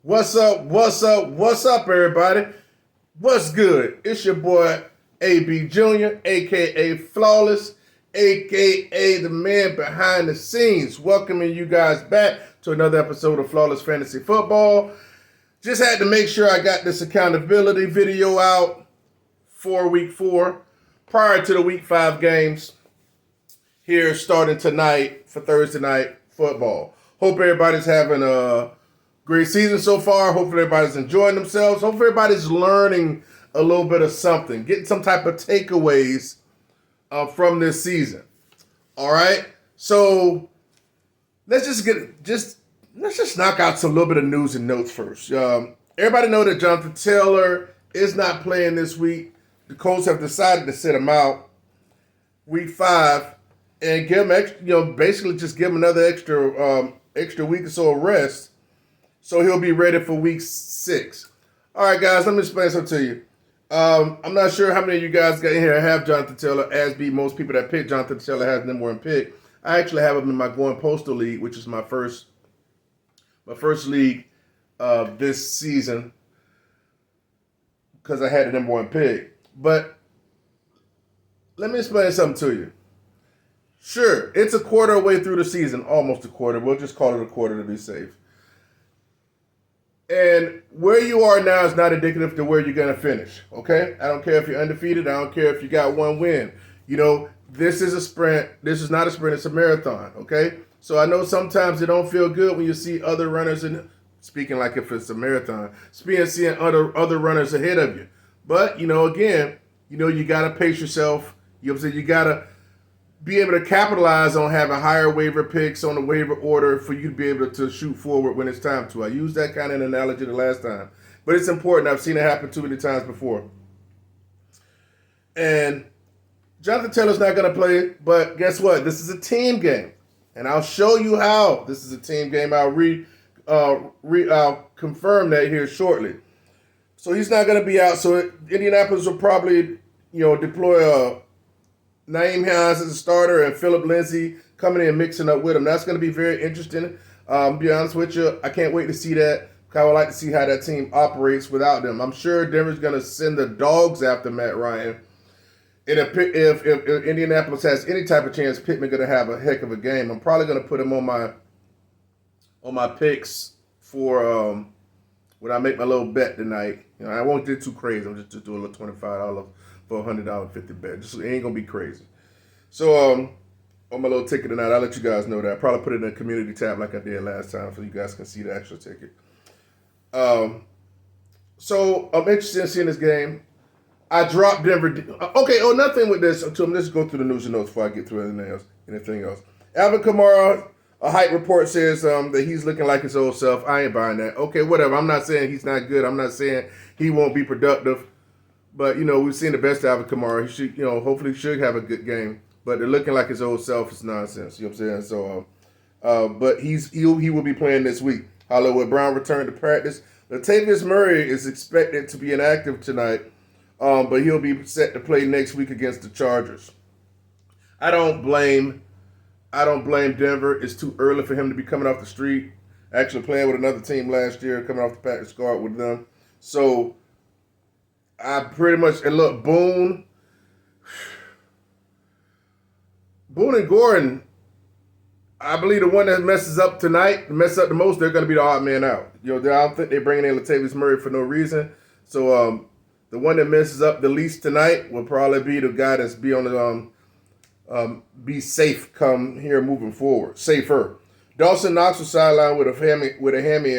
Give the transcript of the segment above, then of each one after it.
What's up? What's up? What's up, everybody? What's good? It's your boy AB Jr., aka Flawless, aka the man behind the scenes. Welcoming you guys back to another episode of Flawless Fantasy Football. Just had to make sure I got this accountability video out for week 4 prior to the week 5 games here starting tonight for Thursday night football. Hope everybody's having a great season so far. Hopefully everybody's enjoying themselves. Hopefully everybody's learning a little bit of something, getting some type of takeaways from this season. All right, so let's just knock out some little bit of news and notes first. Everybody know that Jonathan Taylor is not playing this week. The Colts have decided to sit him out week 5 and give him basically just give him another extra week or so of rest. So he'll be ready for week 6. All right, guys, let me explain something to you. I'm not sure how many of you guys got in here have Jonathan Taylor, as be most people that pick Jonathan Taylor has number 1 pick. I actually have him in my Going Postal League, which is my first league this season because I had the number 1 pick. But let me explain something to you. Sure, it's a quarter away through the season, almost a quarter. We'll just call it a quarter to be safe. And where you are now is not indicative to where you're going to finish, okay? I don't care if you're undefeated. I don't care if you got 1 win. This is a sprint. This is not a sprint. It's a marathon, okay? So I know sometimes it don't feel good when you see other runners, speaking like if it's a marathon, seeing other runners ahead of you. But, again, you got to pace yourself. You know what I'm saying? You got to be able to capitalize on having higher waiver picks on the waiver order for you to be able to shoot forward when it's time to. I used that kind of analogy the last time. But it's important. I've seen it happen too many times before. And Jonathan Taylor's not going to play, but guess what? This is a team game. And I'll show you how this is a team game. I'll confirm that here shortly. So he's not going to be out. So Indianapolis will probably, deploy Naeem Hines as a starter and Philip Lindsay coming in and mixing up with him. That's going to be very interesting. Be honest with you, I can't wait to see that. I would like to see how that team operates without them. I'm sure Denver's going to send the dogs after Matt Ryan. And if Indianapolis has any type of chance, Pittman going to have a heck of a game. I'm probably going to put him on my picks for when I make my little bet tonight. I won't do too crazy. I'm just doing a little $25 for a $100.50 bet. Just it ain't gonna be crazy. So on my little ticket tonight, I'll let you guys know that. I'll probably put it in the community tab like I did last time, so you guys can see the actual ticket. So I'm interested in seeing this game. I dropped Denver. Okay, nothing with this. Let's just go through the news and notes before I get through anything else. Alvin Kamara, a hype report says that he's looking like his old self. I ain't buying that. Okay, whatever. I'm not saying he's not good. I'm not saying he won't be productive. But, we've seen the best of Alvin Kamara. He should, hopefully should have a good game. But they're looking like his old self is nonsense. You know what I'm saying? So, but he will be playing this week. Hollywood Brown returned to practice. Latavius Murray is expected to be inactive tonight, but he'll be set to play next week against the Chargers. I don't blame Denver. It's too early for him to be coming off the street, actually playing with another team last year, coming off the practice squad with them. So I pretty much, and look, Boone and Gordon, I believe the one that messes up the most, they're going to be the odd man out. I don't think they're bringing in Latavius Murray for no reason. So the one that messes up the least tonight will probably be the guy that's be on the be safe come here moving forward, safer. Dawson Knox was sidelined with a hammy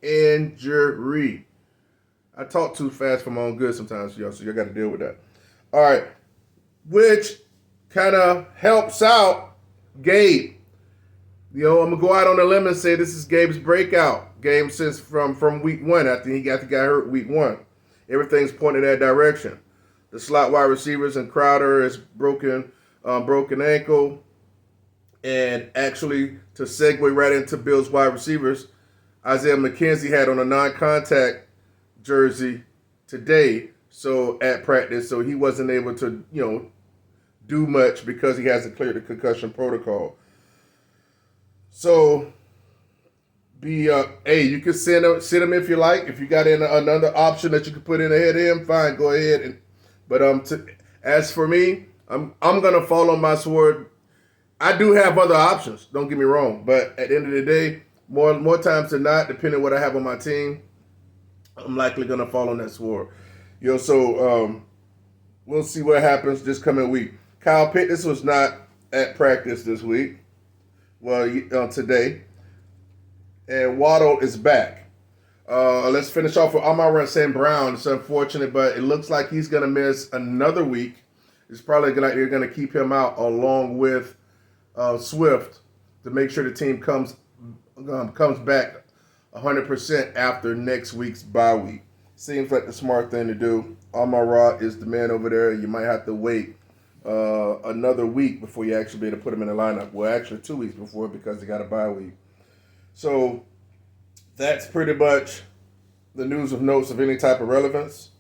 injury. I talk too fast for my own good sometimes, y'all, so you got to deal with that. All right, which kind of helps out Gabe. I'm gonna go out on a limb and say this is Gabe's breakout game since from week 1 after he got hurt week 1. Everything's pointing that direction. The slot wide receivers and Crowder is broken ankle, and actually to segue right into Bills wide receivers, Isaiah McKenzie had on a non-contact jersey today, so at practice, so he wasn't able to, do much because he hasn't cleared the concussion protocol. So Hey, you can send him if you like. If you got another option that you can put in ahead of him, fine, go ahead. But as for me, I'm gonna follow my sword. I do have other options. Don't get me wrong, but at the end of the day, more times than not, depending on what I have on my team, I'm likely gonna fall on that sword. So we'll see what happens this coming week. Kyle Pitts was not at practice this week. Well, today. And Waddle is back. Let's finish off with Amon-Ra St. Brown. It's unfortunate, but it looks like he's going to miss another week. It's probably they're going to keep him out along with Swift to make sure the team comes back 100% after next week's bye week. Seems like the smart thing to do. Amon-Ra is the man over there. You might have to wait another week before you actually be able to put him in the lineup. Well, actually 2 weeks before because they got a bye week. So that's pretty much the news of notes of any type of relevance.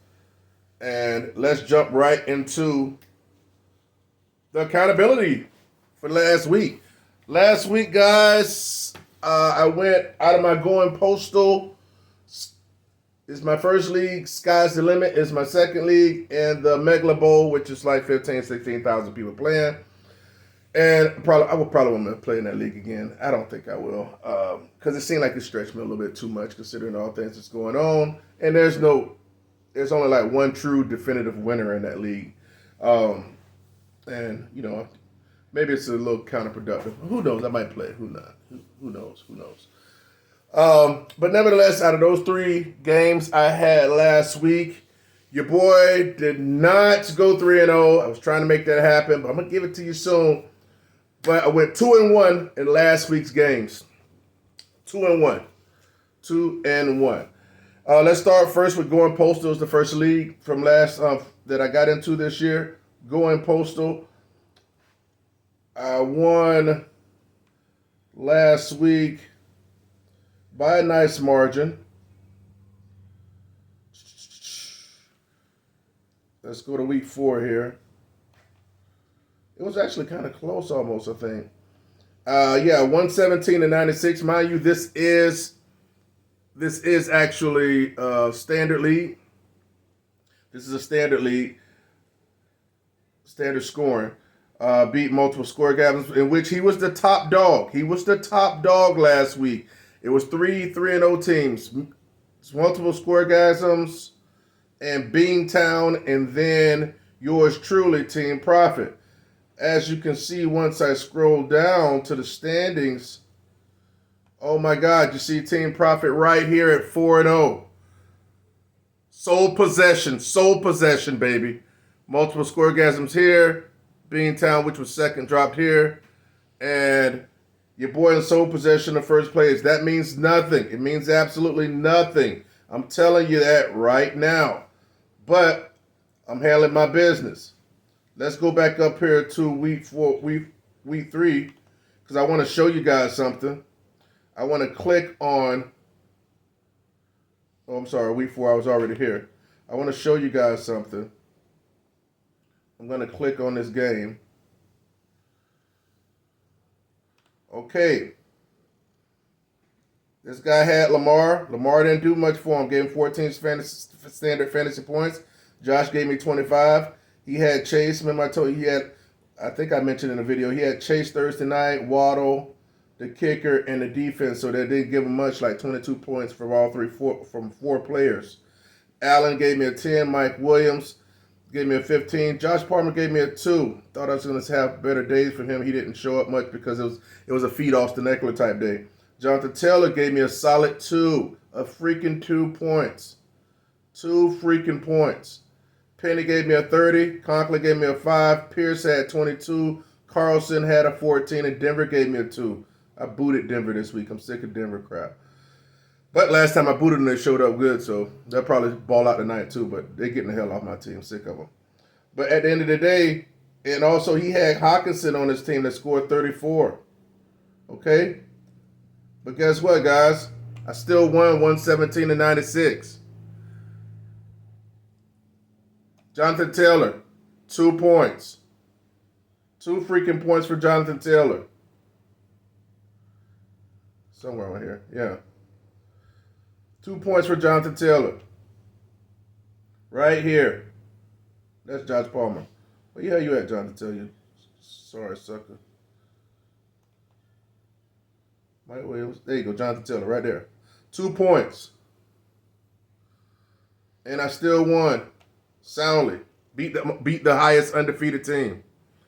And let's jump right into the accountability for last week. Last week, guys, I went out of my going postal. It's my first league. Sky's the limit. It's my second league. And the Megla Bowl, which is like 15,000, 16,000 people playing. And I will probably want to play in that league again. I don't think I will. Because it seemed like it stretched me a little bit too much considering all things that's going on. And there's only like one true definitive winner in that league. And, maybe it's a little counterproductive. Who knows? I might play. Who not? Who knows? Who knows? But nevertheless, out of those 3 games I had last week, your boy did not go 3-0. I was trying to make that happen, but I'm going to give it to you soon. But I went 2-1 in last week's games. 2-1. 2-1. Let's start first with Going Postal. It was the first league from last that I got into this year. Going Postal. I won last week by a nice margin. Let's go to week 4 here. It was actually kind of close almost, I think. 117-96. Mind you, this is actually standard league. This is a standard league. Standard scoring. Beat multiple score gaps in which he was the top dog. He was the top dog last week. It was 3-0 teams. Multiple score gasms and Beantown, and then yours truly, Team Profit. As you can see, once I scroll down to the standings, oh my God, you see Team Profit right here at 4-0. Sole possession, baby. Multiple score gasms here. Beantown, which was second, dropped here. And your boy in sole possession of first place. That means nothing. It means absolutely nothing. I'm telling you that right now. But I'm handling my business. Let's go back up here to week 3, because I want to show you guys something. I want to click on, week 4, I was already here. I want to show you guys something. I'm going to click on this game. Okay. This guy had Lamar. Lamar didn't do much for him. Gave him 14 standard fantasy points. Josh gave me 25. He had Chase. Remember I told you I think I mentioned in the video, he had Chase Thursday night, Waddle, the kicker, and the defense. So that didn't give him much, like 22 points from from 4 players. Allen gave me a 10. Mike Williams gave me a 15. Josh Palmer gave me a 2. Thought I was going to have better days for him. He didn't show up much because it was a feed off the Eckler type day. Jonathan Taylor gave me a solid 2. A freaking 2 points. 2 freaking points. Penny gave me a 30. Conklin gave me a 5. Pierce had 22. Carlson had a 14. And Denver gave me a 2. I booted Denver this week. I'm sick of Denver crap. But last time I booted them, they showed up good, so they'll probably ball out tonight too, but they're getting the hell off my team. I'm sick of them. But at the end of the day, and also he had Hawkinson on his team that scored 34. Okay? But guess what, guys? I still won 117-96. Jonathan Taylor, 2 points. 2 freaking points for Jonathan Taylor. Somewhere on here. Yeah. 2 points for Jonathan Taylor. Right here. That's Josh Palmer. Where the hell you at, Jonathan Taylor? Sorry, sucker. Mike Williams. There you go, Jonathan Taylor, right there. 2 points. And I still won soundly. Beat the highest undefeated team.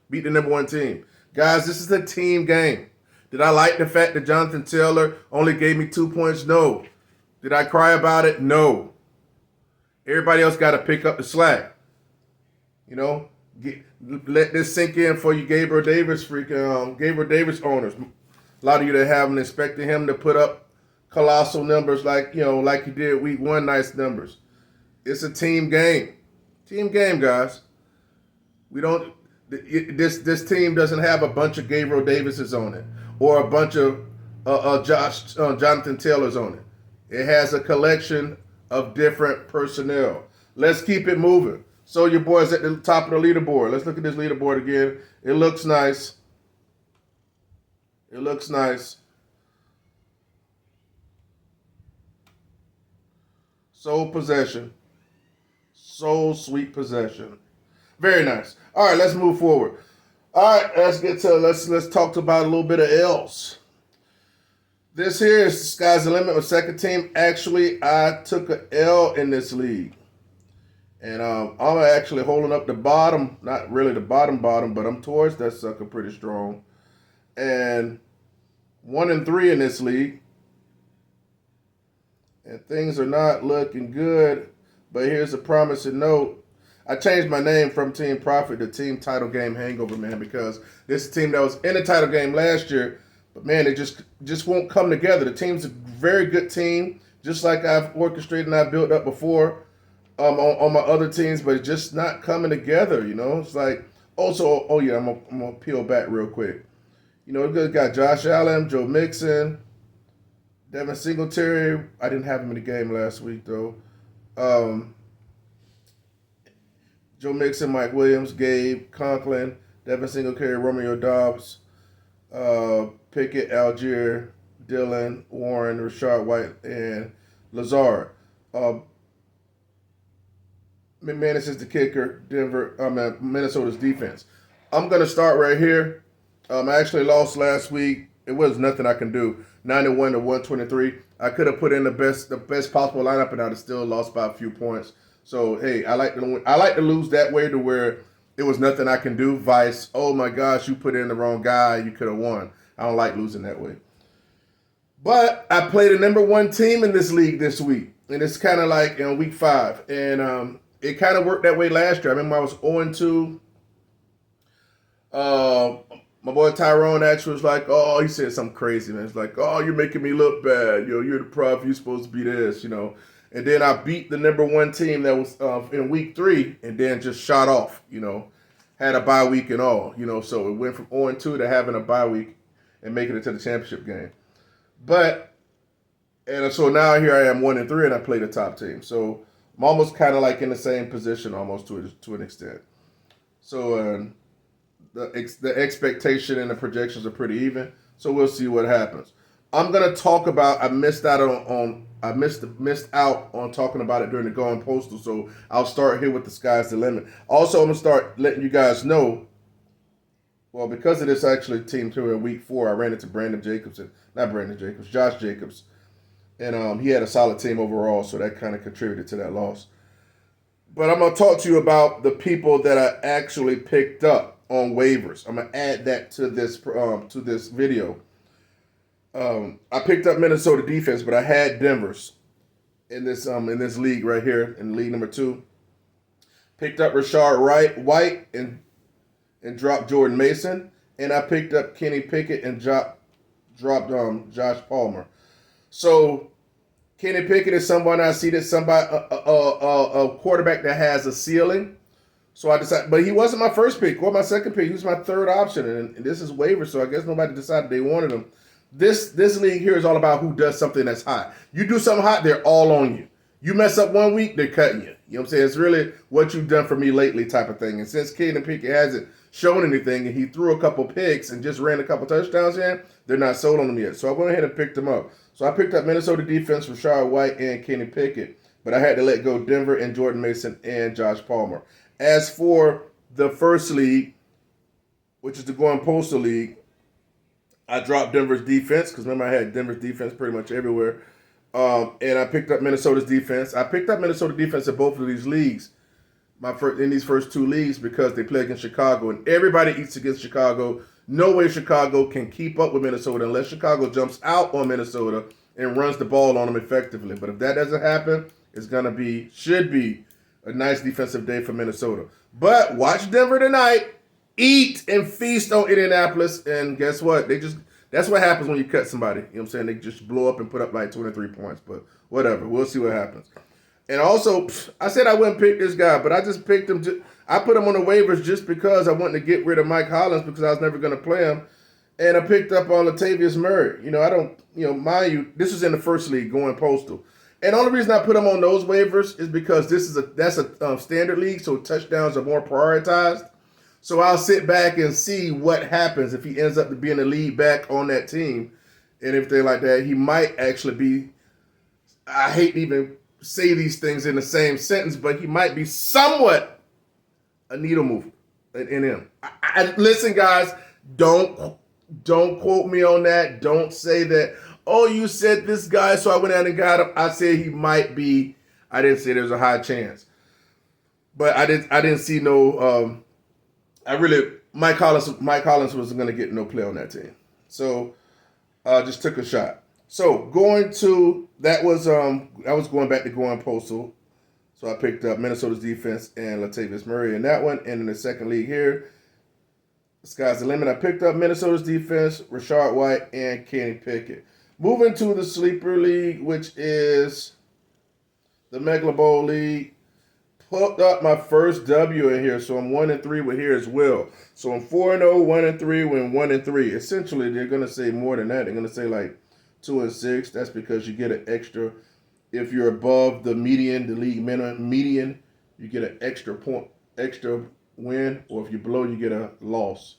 Beat the number 1 team. Guys, this is a team game. Did I like the fact that Jonathan Taylor only gave me 2 points? No. Did I cry about it? No. Everybody else got to pick up the slack. You know, let this sink in for you Gabriel Davis owners. A lot of you that haven't expected him to put up colossal numbers like he did week 1, nice numbers. It's a team game. Team game, guys. We don't. This team doesn't have a bunch of Gabriel Davises on it or a bunch of Jonathan Taylors on it. It has a collection of different personnel. Let's keep it moving. So your boy's at the top of the leaderboard. Let's look at this leaderboard again. It looks nice. It looks nice. Sole possession. Sole sweet possession. Very nice. All right, let's move forward. All right, let's talk about a little bit of L's. This here is Sky's the Limit with second team. Actually, I took an L in this league. And I'm actually holding up the bottom, not really the bottom, but I'm towards that sucker pretty strong. And 1-3 in this league. And things are not looking good. But here's a promising note. I changed my name from Team Profit to Team Title Game Hangover, man, because this is a team that was in the title game last year. But, man, it just won't come together. The team's a very good team, just like I've orchestrated and I've built up before on my other teams, but it's just not coming together, you know. It's like, I'm going to peel back real quick. You know, we got Josh Allen, Joe Mixon, Devin Singletary. I didn't have him in the game last week, though. Joe Mixon, Mike Williams, Gabe Conklin, Devin Singletary, Romeo Dobbs, Pickett, Algier, Dillon, Warren, Rashad White, and Lazard. McManus is the kicker. Minnesota's defense. I'm going to start right here. I actually lost last week. It was nothing I can do. 91 to 123. I could have put in the best possible lineup, and I'd have still lost by a few points. So hey, I like to lose that way to where it was nothing I can do. Vice, oh my gosh, you put in the wrong guy, you could have won. I don't like losing that way. But I played a number 1 team in this league this week, and it's kind of like week 5, and it kind of worked that way last year. I remember I was 0-2. My boy Tyrone actually was like, oh, he said something crazy, man. It's like, oh, you're making me look bad. You're the prof. You're supposed to be this, And then I beat the number 1 team that was in week 3 and then just shot off, Had a bye week and all, So it went from 0-2 to having a bye week and making it to the championship game. So now here I am 1-3 and I play the top team. So I'm almost kind of like in the same position almost to an extent. So the expectation and the projections are pretty even. So we'll see what happens. I'm gonna talk about. I missed out on talking about it during the Going Postal. So I'll start here with the Sky's the Limit. Also, I'm gonna start letting you guys know. Well, because of this actually team tour in week 4, I ran into Josh Jacobs, and he had a solid team overall. So that kind of contributed to that loss. But I'm gonna talk to you about the people that I actually picked up on waivers. I'm gonna add that to this video. I picked up Minnesota defense, but I had Denver's in this league right here, in league number 2. Picked up Rashad White and dropped Jordan Mason, and I picked up Kenny Pickett and dropped Josh Palmer. So Kenny Pickett is someone I see that a quarterback that has a ceiling. So I decided, but he wasn't my first pick or my second pick. He was my third option, and this is waiver, so I guess nobody decided they wanted him. This league here is all about who does something that's hot. You do something hot, they're all on you. You mess up 1 week, they're cutting you. You know what I'm saying? It's really what you've done for me lately type of thing. And since Kenny Pickett has it, shown anything, and he threw a couple picks and just ran a couple touchdowns in, they're not sold on him yet. So I went ahead and picked him up. So I picked up Minnesota defense for Rashard White and Kenny Pickett, but I had to let go Denver and Jordan Mason and Josh Palmer. As for the first league, which is the Going Postal League, I dropped Denver's defense because remember I had Denver's defense pretty much everywhere. And I picked up Minnesota's defense. I picked up Minnesota defense in both of these leagues, in these first two leagues, because they play against Chicago, and everybody eats against Chicago. No way Chicago can keep up with Minnesota unless Chicago jumps out on Minnesota and runs the ball on them effectively. But if that doesn't happen, it's should be a nice defensive day for Minnesota. But watch Denver tonight. Eat and feast on Indianapolis, and guess what? That's what happens when you cut somebody. You know what I'm saying? They just blow up and put up like 23 points, but whatever. We'll see what happens. And also, I said I wouldn't pick this guy, but I just picked him. I put him on the waivers just because I wanted to get rid of Mike Hollins because I was never going to play him. And I picked up on Latavius Murray. Mind you, this was in the first league going postal. And the only reason I put him on those waivers is because that's a standard league, so touchdowns are more prioritized. So I'll sit back and see what happens if he ends up being a lead back on that team. And if they're like that, he might actually be, I hate to even say these things in the same sentence, but he might be somewhat a needle mover in him. Listen, guys, don't quote me on that. Don't say that, oh, you said this guy, so I went out and got him. I said he might be. I didn't say there's a high chance. But I didn't see no Mike Collins wasn't going to get no play on that team. So I just took a shot. So that was going back to going postal. So I picked up Minnesota's defense and Latavius Murray in that one. And in the second league here, the sky's the limit. I picked up Minnesota's defense, Rashard White, and Kenny Pickett. Moving to the sleeper league, which is the Megala Bowl League. Pulled up my first W in here, so I'm 1-3 with here as well. So I'm 4-0, 1-3, win 1-3. Essentially, they're gonna say more than that. They're gonna say like 2-6. That's because you get an extra. If you're above the median, the league median, you get an extra win, or if you're below, you get a loss.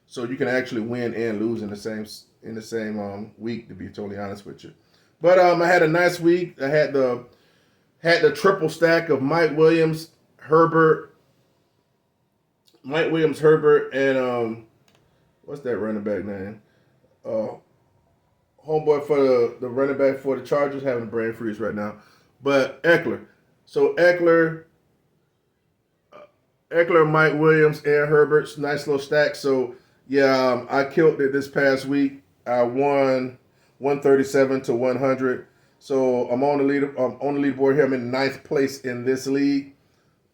So you can actually win and lose in the same week. To be totally honest with you, but I had a nice week. I had the triple stack of Mike Williams, Herbert, and what's that running back name? Homeboy for the running back for the Chargers, having a brain freeze right now. But Eckler. So Eckler, Mike Williams, and Herbert's nice little stack. So yeah, I killed it this past week. I won 137 to 100. So I'm on the leaderboard here. I'm in ninth place in this league,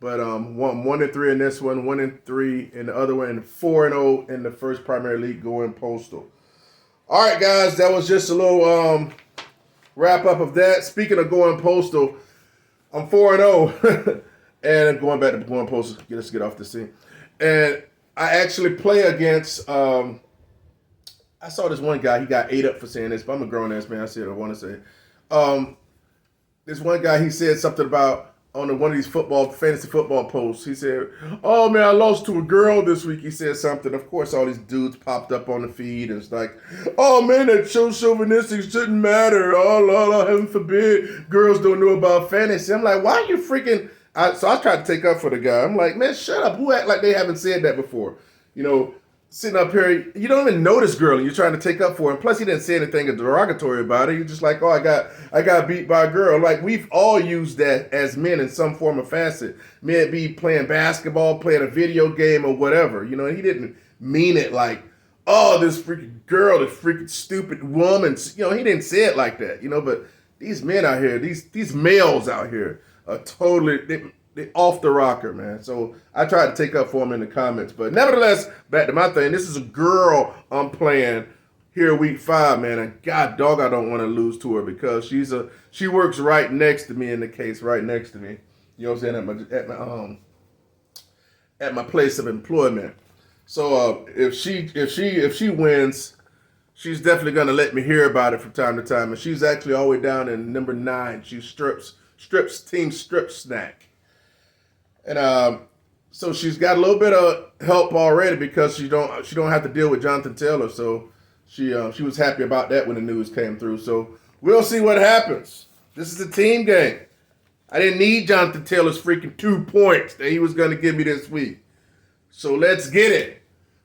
but 1-3 in this one, 1-3 in the other one, and 4-0 in the first primary league going postal. All right, guys, that was just a little wrap up of that. Speaking of going postal, I'm 4-0, and going back to going postal. Let's get off the scene. And I actually play against. I saw this one guy. He got ate up for saying this, but I'm a grown ass man. I said I want to say. This one guy, he said something about on one of these fantasy football posts. He said, "Oh man, I lost to a girl this week." He said something. Of course, all these dudes popped up on the feed, and it's like, "Oh man, that show chauvinistic shouldn't matter. Oh Lord, heaven forbid, girls don't know about fantasy." I'm like, why are you freaking? So I tried to take up for the guy. I'm like, man, shut up. Who act like they haven't said that before? Sitting up here, you don't even know this girl, and you're trying to take up for him. Plus, he didn't say anything derogatory about it. You're just like, oh, I got beat by a girl. Like, we've all used that as men in some form or facet. May it be playing basketball, playing a video game, or whatever. And he didn't mean it like, oh, this freaking girl, this freaking stupid woman. He didn't say it like that. But these men out here, these males out here are totally they off the rocker, man. So I tried to take up for him in the comments. But nevertheless, back to my thing. This is a girl I'm playing here week 5, man. And God dog, I don't want to lose to her because she works right next to me in the case, right next to me. You know what I'm saying? At my place of employment. So if she wins, she's definitely gonna let me hear about it from time to time. And she's actually all the way down in number 9. She's strips team strip snack. And So she's got a little bit of help already because she don't have to deal with Jonathan Taylor. So she was happy about that when the news came through. So we'll see what happens. This is a team game. I didn't need Jonathan Taylor's freaking 2 points that he was going to give me this week. So let's get it.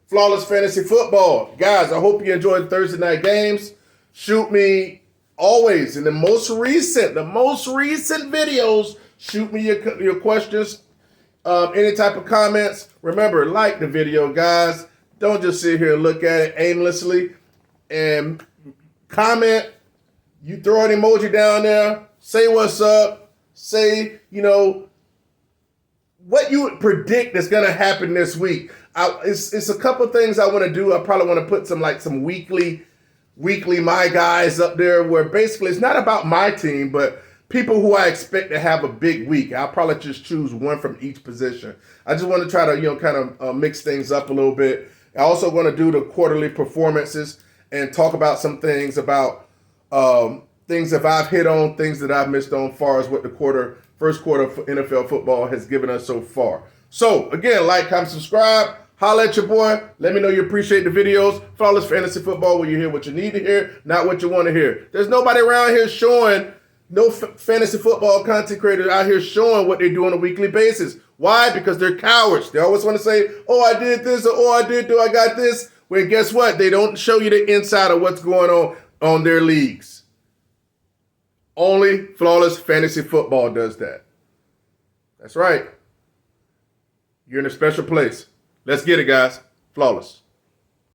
Flawless Fantasy Football. Guys, I hope you enjoyed Thursday night games. Shoot me always in the most recent videos. Shoot me your questions. Any type of comments. Remember, like the video, guys. Don't just sit here and look at it aimlessly. And comment. You throw an emoji down there. Say what's up. Say, what you would predict is going to happen this week. It's a couple things I want to do. I probably want to put some weekly my guys up there where basically it's not about my team, but people who I expect to have a big week. I'll probably just choose one from each position. I just want to try to, kind of mix things up a little bit. I also want to do the quarterly performances and talk about some things about things that I've hit on, things that I've missed on, as far as what the first quarter of NFL football has given us so far. So, again, like, comment, subscribe. Holla at your boy. Let me know you appreciate the videos. Flawless Fantasy Football, where you hear what you need to hear, not what you want to hear. There's nobody around here showing, no fantasy football content creators out here showing what they do on a weekly basis. Why? Because they're cowards. They always want to say, oh, I did this, or oh, I got this. Well, guess what? They don't show you the inside of what's going on their leagues. Only Flawless Fantasy Football does that. That's right. You're in a special place. Let's get it, guys. Flawless.